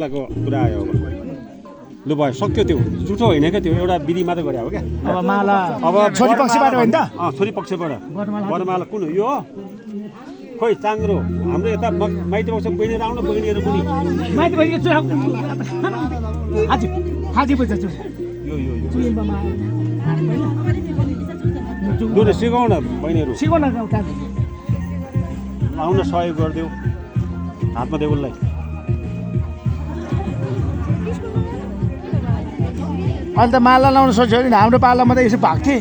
को कुरा आयो अब लु भयो सक्यो त्यो जुठो होइन क्या त्यो एउटा विधि मात्रै गरे हो क्या अब माला अब छोरी पक्षबाट होइन त छोरी पक्षबाट वरमाला कुन हो यो हो खोइ चाङ्ग्रो हाम्रो यता माइती पक्ष बहिनीहरू आउनु बहिनीहरू पनि माइती बहिनी हाजी हाजी पैसा छु यो लु सिकाउ न बहिनीहरू सिकाउन आउन सहयोग गरिदेऊ हातमा देउललाई अन्त माला लाउनु सोच्यो नि हाम्रो पालामा त यसो भएको थिएँ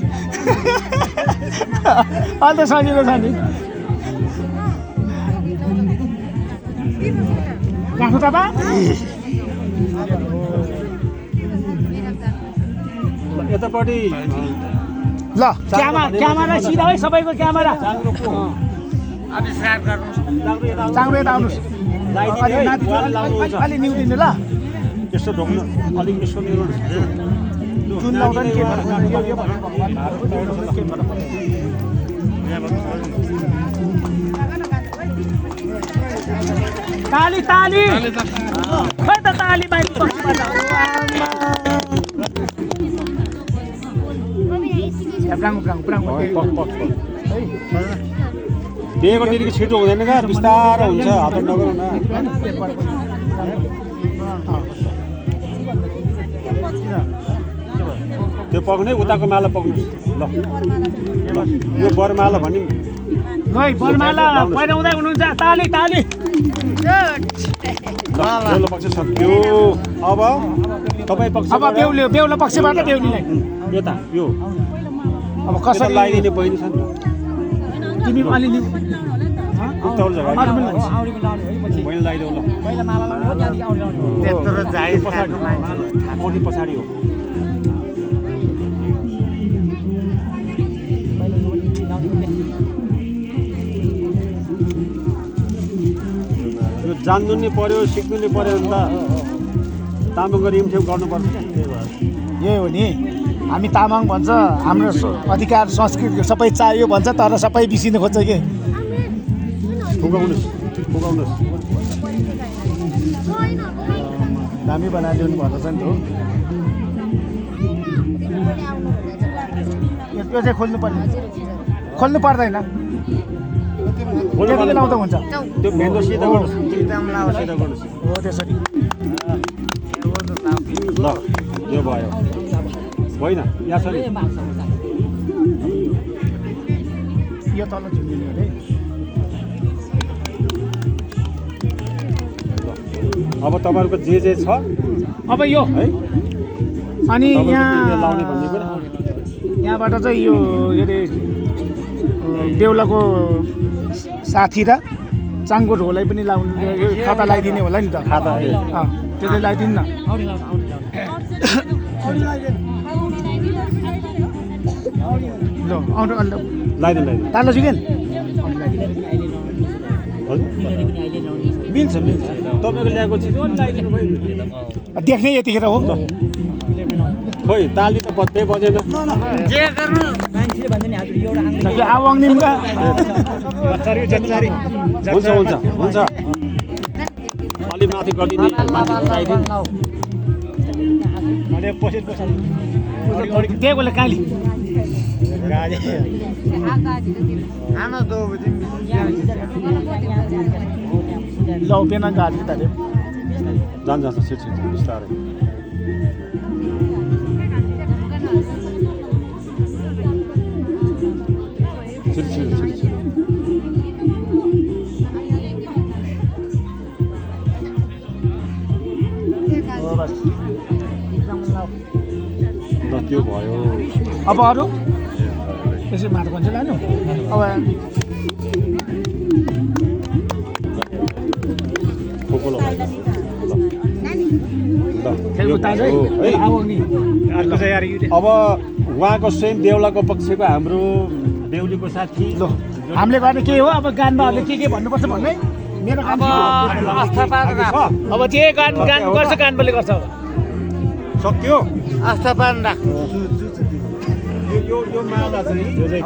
अन्त सजिलो छ नि राख्नु तपाईँ यतापट्टि ल क्यामेरा सिधा है सबैको क्यामेरा चाङ्रो यता आउनुहोस् अलि निउदिनु ल यसो ढोक्नु अलिक यसो मेरो जुन लाउँदा नि के ताली ताली खै त ताली बाहिर दिएको त्यतिकै छिटो हुँदैन क्या बिस्तारो हुन्छ हात नगरौँ न त्यो पक्ने उताको माला पक्नु ल यो बरमाला भन्ने बरमाला पहिराउँदै हुनुहुन्छ ताली ताली बेहुला पक्ष सक्यो अब तपाईँ पक्ष अब बेहुला पक्षबाट बेहुलीलाई यता यो अब कसरी लगाइदिने बहिनी छ नि तिमी अलि उताउलो जग्गा मैले लगाइदेऊ ल पछाडि पछाडि हो यो जान्नु नि पर्यो सिक्नु नि पर्यो भने त तामाङ रिमठेउ गर्नुपर्छ क्या त्यही भएर यही हो नि हामी तामाङ भन्छ हाम्रो अधिकार संस्कृति सबै चाहियो भन्छ तर सबै बिर्सिनु खोज्छ कि फुकाउनुहोस् दामी बनाइदिनु भन्दछ नि त त्यो चाहिँ खोल्नु पर्दैन त्यति लाउँदा हुन्छ त्यो भेन्डो सिधा गर्नुहोस् हो त्यसरी ल यो भयो होइन यहाँ छ नि यो तल झुन्डिने अरे अब तपाईँहरूको जे छ अब यो है अनि लाउने भन्ने कुरा यहाँबाट चाहिँ यो के अरे बेहुलाको साथी र चाङ्गो ढोलाई पनि लाउनु खाता लगाइदिने होला नि त खाता त्यसले लगाइदिनु न ल आउनु लगाइदिनु तालो चिकन मिल्छ तपाईँको ल्याएको चिज लगाइदिनु भयो देख्ने यतिखेर हो खोइ ताली त बज्दै बजेन आवाङ्निमका हुन्छ अलि माथि गरिदिने माथि त्यही बेला काली ल पेन गाली त जान्छ छिट बिस्तारै छिटो ल त्यो भयो अब अरू यसो माटो भन्छ लानु अब अब उहाँको स्वयं देउलाको पक्षको हाम्रो बेहुलीको साथी ल हामीले गर्ने के हो अब गानबाहरूले के भन्नुपर्छ भन्ने मेरो अब जे गान गर्छ गानबाले गर्छ अब सक्यो आस्थापान राख्नु यो माला चाहिँ